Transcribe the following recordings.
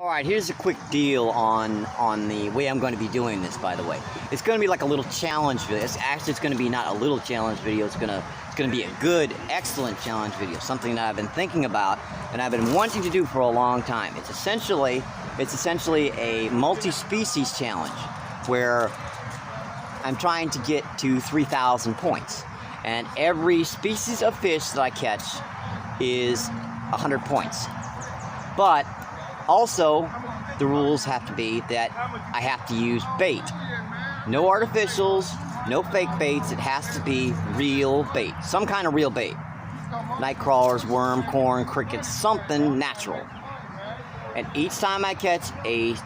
Alright, here's a quick deal on the way I'm going to be doing this, by the way. It's going to be like a little challenge video. It's going to be not a little challenge video. It's going to be a good, excellent challenge video. Something that I've been thinking about and I've been wanting to do for a long time. It's essentially a multi-species challenge where I'm trying to get to 3,000 points. And every species of fish that I catch is 100 points. But also, the rules have to be that I have to use bait. No artificials, no fake baits. It has to be real bait. Some kind of real bait. Night crawlers, worm, corn, crickets, something natural. And each time I catch a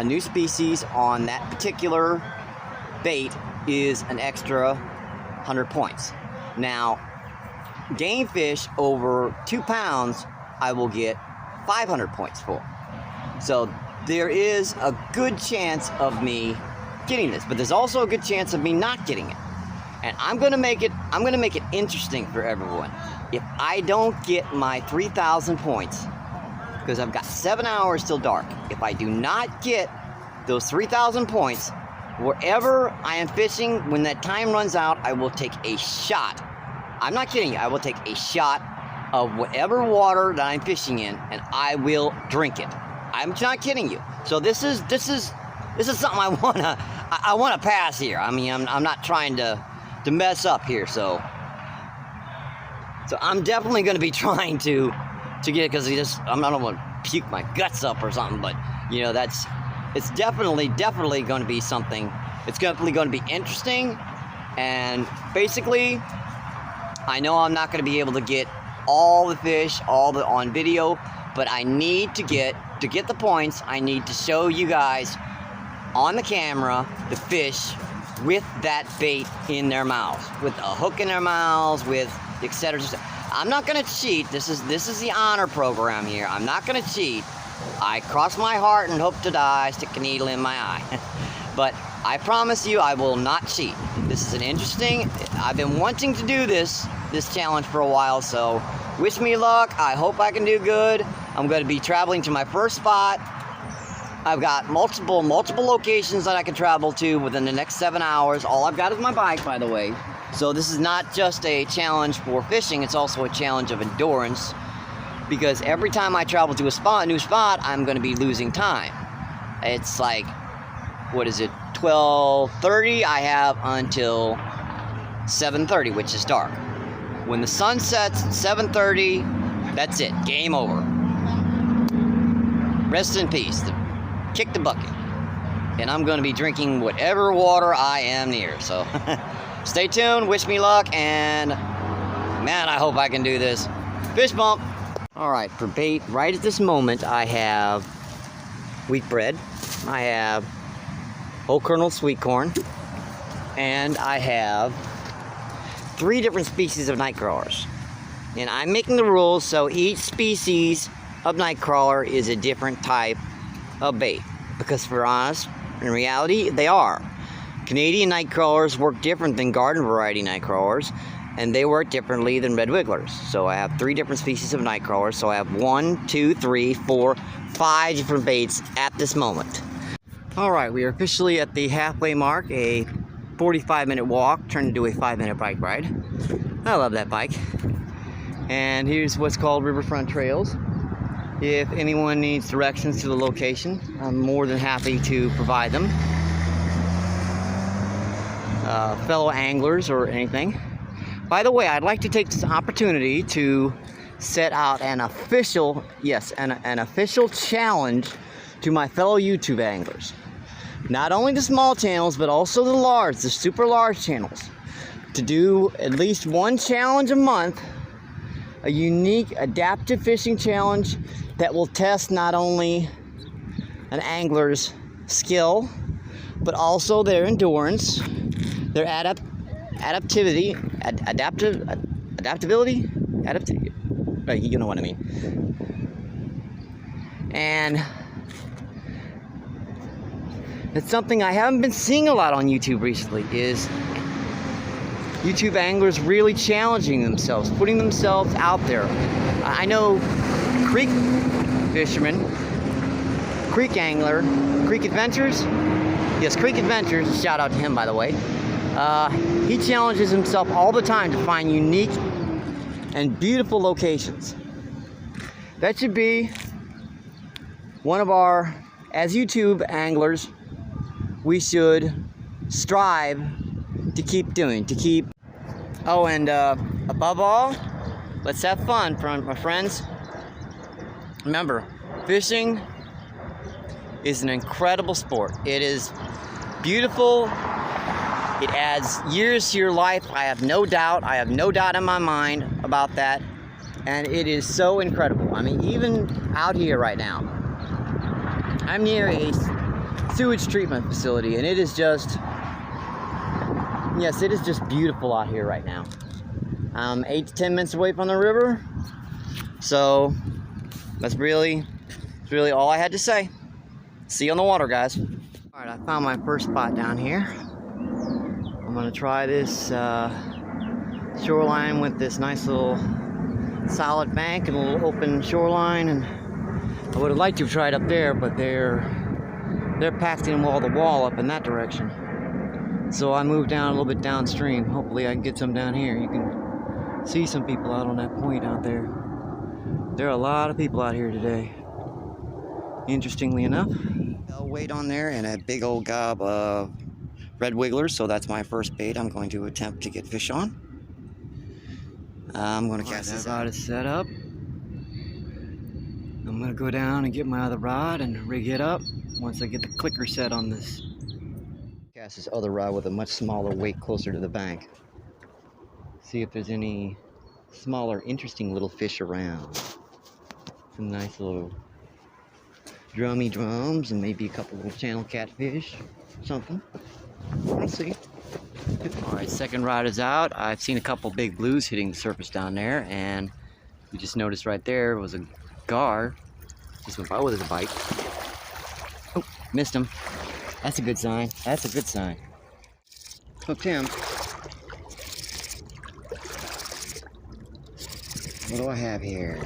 new species on that particular bait is an extra 100 points. Now, game fish over 2 pounds, I will get 500 points for. So there is a good chance of me getting this, but there's also a good chance of me not getting it. And I'm gonna make it interesting for everyone. If I don't get my 3,000 points, because I've got 7 hours till dark, if I do not get those 3,000 points, wherever I am fishing, when that time runs out, I will take a shot. I'm not kidding you, I will take a shot of whatever water that I'm fishing in, and I will drink it. I'm not kidding you. So this is something I wanna pass here. I mean, I'm not trying to mess up here. So I'm definitely gonna be trying to get it, because I don't want to puke my guts up or something. But you know, it's definitely going to be something. It's definitely going to be interesting. And basically, I know I'm not going to be able to get all the fish, on video, but I need to get the points. I need to show you guys on the camera the fish with that bait in their mouths, with a hook in their mouths, with etc. I'm not gonna cheat. This is the honor program here. I'm not gonna cheat. I cross my heart and hope to die, stick a needle in my eye. But I promise you, I will not cheat. This is an interesting. I've been wanting to do this challenge for a while, so wish me luck. I hope I can do good. I'm going to be traveling to my first spot. I've got multiple locations that I can travel to within the next 7 hours. All I've got is my bike, by the way. So this is not just a challenge for fishing, it's also a challenge of endurance, because every time I travel to a new spot, I'm going to be losing time. It's like, what is it, 12:30? I have until 7:30, which is dark. When the sun sets at 7:30, that's it, game over. Rest in peace. Kick the bucket. And I'm going to be drinking whatever water I am near. So stay tuned, wish me luck, and man, I hope I can do this. Fish bump. Alright, for bait, right at this moment, I have wheat bread, I have whole kernel sweet corn, and I have 3 different species of night crawlers. And I'm making the rules so each species of night crawler is a different type of bait. Because for us, in reality, they are. Canadian night crawlers work different than garden variety night crawlers, and they work differently than red wigglers. So I have 3 different species of night crawlers. So I have 1, 2, 3, 4, 5 different baits at this moment. Alright, we are officially at the halfway mark. A 45-minute walk turned into a 5-minute bike ride. I love that bike. And here's what's called Riverfront Trails. If anyone needs directions to the location, I'm more than happy to provide them. Fellow anglers or anything. By the way, I'd like to take this opportunity to set out an official, an official challenge to my fellow YouTube anglers. Not only the small channels, but also the super large channels. To do at least one challenge a month, a unique adaptive fishing challenge that will test not only an angler's skill, but also their endurance, their adaptability, you know what I mean. And it's something I haven't been seeing a lot on YouTube recently, is YouTube anglers really challenging themselves, putting themselves out there. I know creek fisherman, Creek Angler, Creek Adventures. Yes, Creek Adventures. Shout out to him, by the way. He challenges himself all the time to find unique and beautiful locations. That should be one of our, as YouTube anglers, we should strive to keep doing, oh, and above all, let's have fun, my friends. Remember, fishing is an incredible sport. It is beautiful. It adds years to your life. I have no doubt in my mind about that. And it is so incredible. I mean, even out here right now, I'm near a sewage treatment facility, and it is just, yes, it is just beautiful out here right now. I'm 8 to 10 minutes away from the river, so that's really all I had to say. See you on the water, guys. All right, I found my first spot down here. I'm gonna try this shoreline with this nice little solid bank and a little open shoreline, and I would have liked to have tried up there, but they're packed in the wall up in that direction. So I moved down a little bit downstream. Hopefully I can get some down here. You can see some people out on that point out there. There are a lot of people out here today, interestingly enough. I'll wait on there and a big old gob of red wigglers, so that's my first bait I'm going to attempt to get fish on. I'm going to cast this out. Rod is set up. I'm going to go down and get my other rod and rig it up once I get the clicker set on this. Cast this other rod with a much smaller weight closer to the bank. See if there's any smaller, interesting little fish around. Some nice little drummy drums and maybe a couple little channel catfish, something. We'll see. Alright, second rod is out. I've seen a couple big blues hitting the surface down there, and you just noticed right there was a gar. Just went by with a bite. Oh, missed him. That's a good sign. That's a good sign. Hooked him. What do I have here?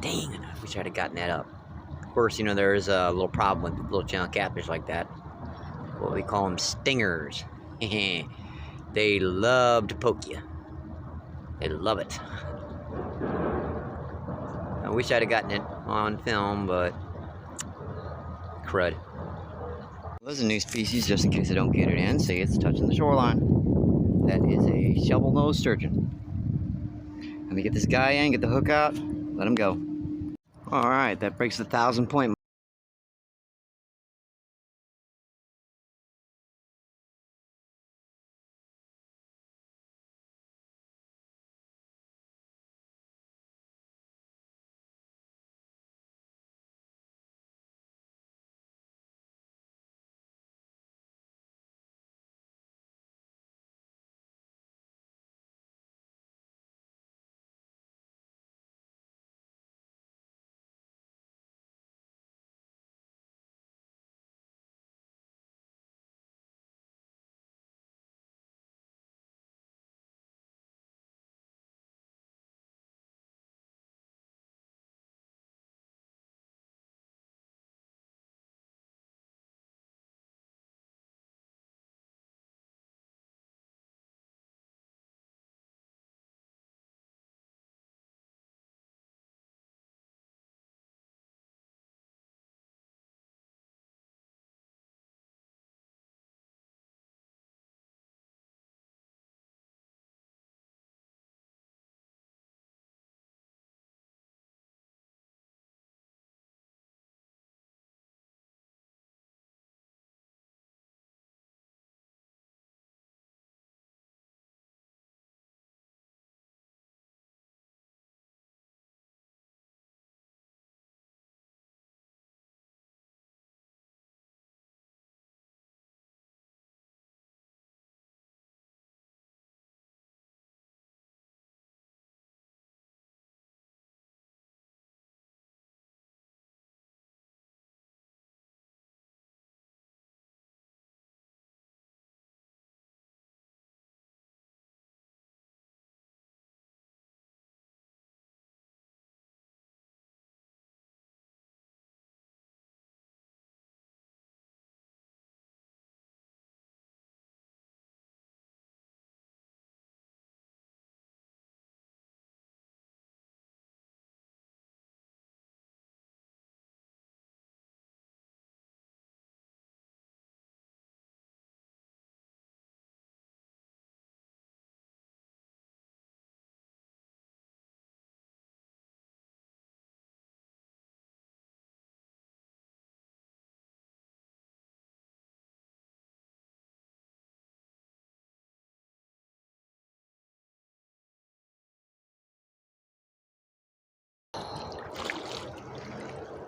Dang it, I wish I'd have gotten that up. Of course, you know, there is a little problem with little channel catfish like that. What we call them stingers. They love to poke you. They love it. I wish I'd have gotten it on film, but crud. Well, there's a new species, just in case I don't get it in. See, it's touching the shoreline. That is a shovel-nosed sturgeon. Let me get this guy in, get the hook out, let him go. All right, that breaks the 1,000-point.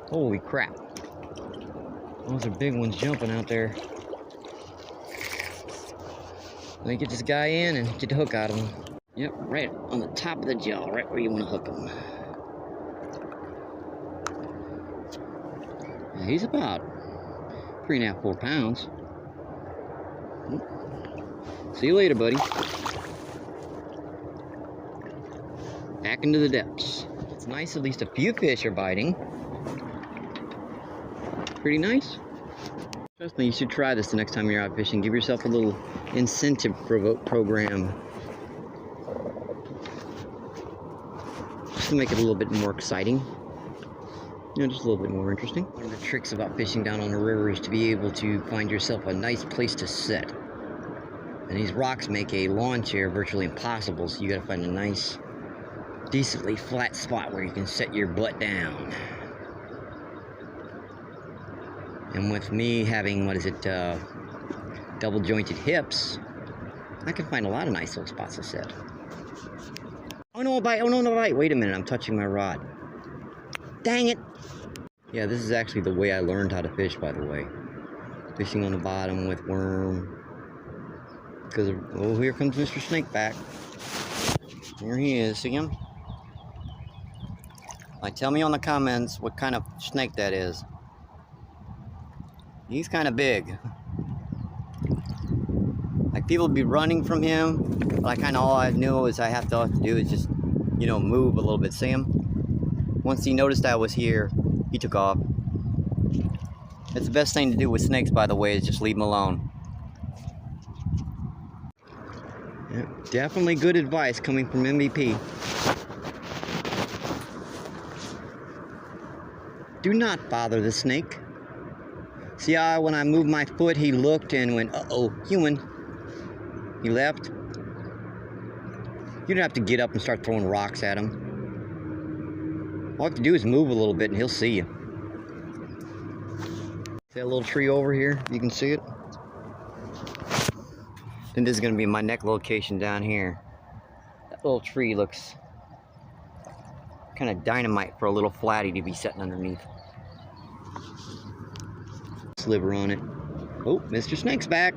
Holy crap. Those are big ones jumping out there. Let me get this guy in and get the hook out of him. Yep, right on the top of the jaw, right where you want to hook him. Now, he's about 3.5, 4 pounds. See you later, buddy. Back into the depths. It's nice, at least a few fish are biting. Pretty nice. Trust me, you should try this the next time you're out fishing. Give yourself a little incentive program. Just to make it a little bit more exciting. You know, just a little bit more interesting. One of the tricks about fishing down on the river is to be able to find yourself a nice place to sit. And these rocks make a lawn chair virtually impossible, so you gotta find a nice, decently flat spot where you can set your butt down. And with me having, double jointed hips, I can find a lot of nice little spots to sit. Oh no, a bite, oh no, no bite. Wait a minute, I'm touching my rod. Dang it. Yeah, this is actually the way I learned how to fish, by the way. Fishing on the bottom with worm. Because, oh, here comes Mr. Snakeback. Here he is, see him? Like, tell me on the comments what kind of snake that is. He's kind of big. Like, people be running from him, but all I knew is I have to do is just, you know, move a little bit. See him? Once he noticed I was here, he took off. That's the best thing to do with snakes, by the way, is just leave them alone. Yeah, definitely good advice coming from MVP. Do not bother the snake. See how when I moved my foot, he looked and went, uh-oh, human. He left. You don't have to get up and start throwing rocks at him. All you have to do is move a little bit and he'll see you. See that little tree over here? You can see it? Then this is going to be my next location down here. That little tree looks kind of dynamite for a little flatty to be sitting underneath. Sliver on it. Oh, Mr. Snake's back.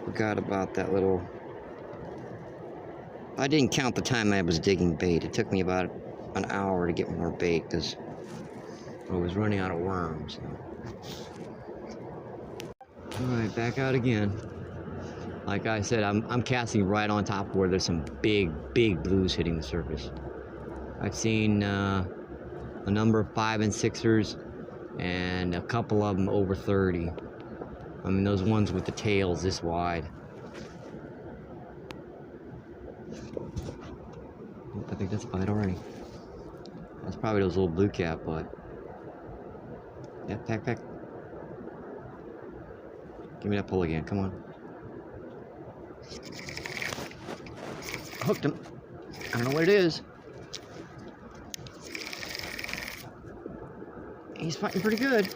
Forgot about that little... I didn't count the time I was digging bait. It took me about an hour to get more bait because I was running out of worms. Alright, back out again. Like I said, I'm casting right on top where there's some big blues hitting the surface. I've seen a number of 5 and 6ers and a couple of them over 30. I mean, those ones with the tails this wide. I think that's a bite already. That's probably those little blue cap, but... Yeah, pack. Give me that pull again, come on. Hooked him. I don't know what it is. He's fighting pretty good.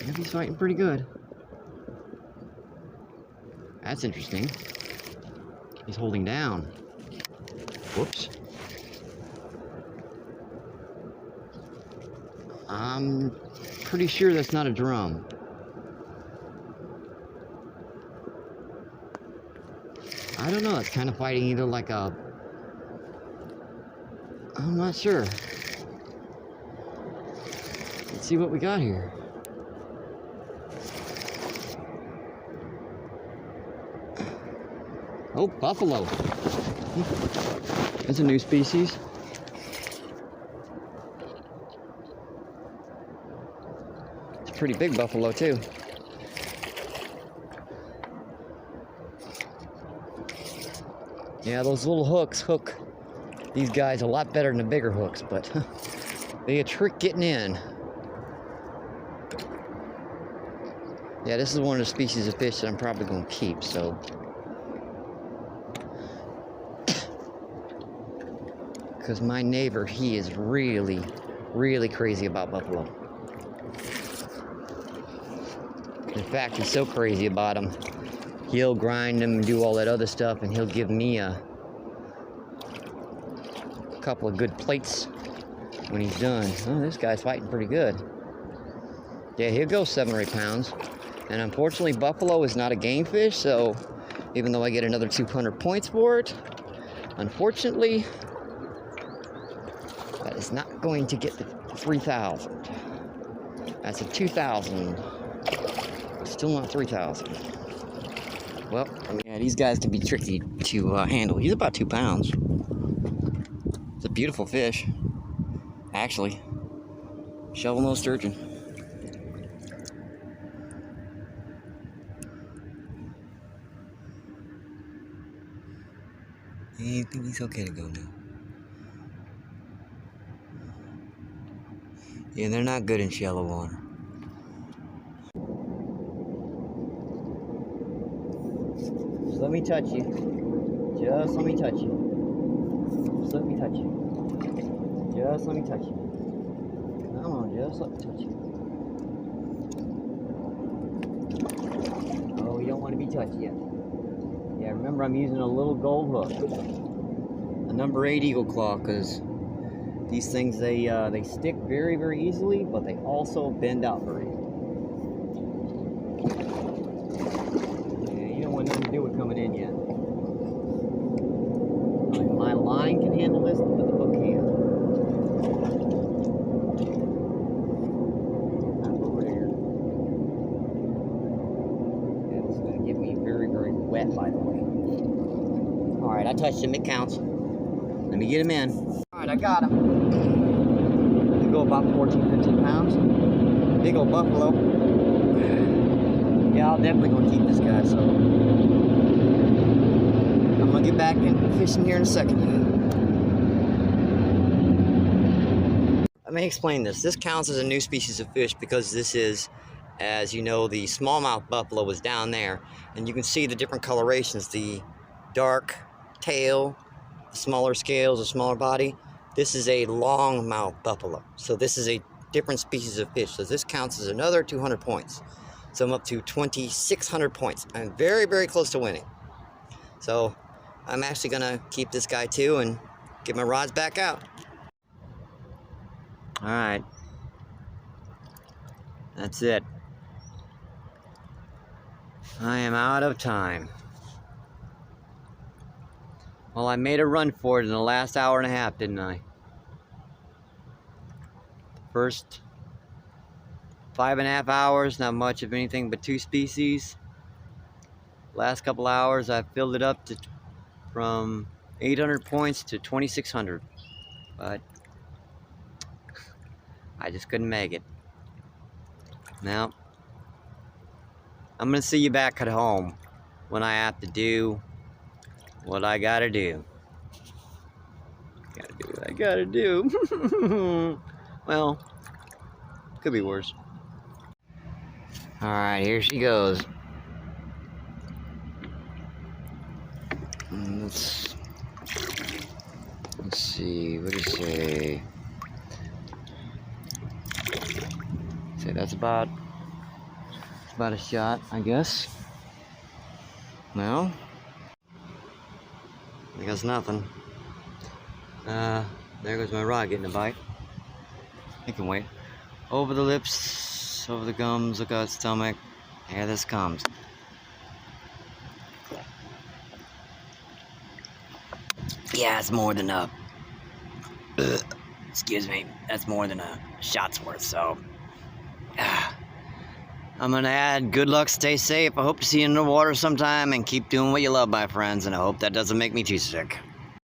Yep, he's fighting pretty good. That's interesting. He's holding down. Whoops. I'm pretty sure that's not a drum. I don't know, it's kind of fighting either like a... I'm not sure. Let's see what we got here. Oh, buffalo. That's a new species. It's a pretty big buffalo too. Yeah, those little hooks hook these guys a lot better than the bigger hooks, but they a trick getting in. Yeah, this is one of the species of fish that I'm probably going to keep, so. Because my neighbor, he is really, really crazy about buffalo. In fact, he's so crazy about them, he'll grind them and do all that other stuff, and he'll give me a couple of good plates when he's done. Oh, this guy's fighting pretty good. Yeah, he'll go 7 or 8 pounds. And unfortunately, buffalo is not a game fish, so even though I get another 200 points for it, unfortunately, that is not going to get the 3,000. That's a 2,000. Still not 3,000. Well, yeah, these guys can be tricky to handle. He's about 2 pounds. It's a beautiful fish, actually. Shovel-nosed sturgeon. I think he's okay to go now. Yeah, they're not good in shallow water. Just let me touch you. Just let me touch you. Just let me touch you. Just let me touch you. Come on, just let me touch you. Oh, you don't want to be touched yet. Yeah, remember I'm using a little gold hook. A number 8 eagle claw, because these things, they stick very, very easily, but they also bend out very easily. Yeah, you don't want nothing to do with coming in yet. Like my line can handle this, but the hook can't. Over there. Yeah, this is going to get me very, very wet, by the way. Alright, I touched him, it counts. Let me get him in. Alright, I got him. They go about 14, 15 pounds. Big old buffalo. Yeah, I'm definitely gonna keep this guy, so I'm gonna get back and fish him here in a second. Let me explain this. This counts as a new species of fish because this is, as you know, the smallmouth buffalo is down there, and you can see the different colorations, the dark tail, the smaller scales, the smaller body. This is a longmouth buffalo, so this is a different species of fish, so this counts as another 200 points. So I'm up to 2,600 points. I'm very, very close to winning. So I'm actually gonna keep this guy too and get my rods back out. All right, that's it. I am out of time. Well, I made a run for it in the last hour and a half, didn't I? First 5.5 hours, not much of anything but 2 species. Last couple hours, I filled it up to from 800 points to 2,600, but I just couldn't make it. Now, I'm gonna see you back at home when I have to do what I gotta do. Gotta do what I gotta do. Well, could be worse. Alright, here she goes. Let's see, what does it say? Say that's about a shot, I guess. Well, I guess nothing. There goes my rod getting a bite. It can wait. Over the lips, over the gums, look out the stomach. Here this comes. Yeah, it's more than up. Excuse me. That's more than a shot's worth, so. I'm gonna add good luck, stay safe. I hope to see you in the water sometime, and keep doing what you love, my friends, and I hope that doesn't make me too sick.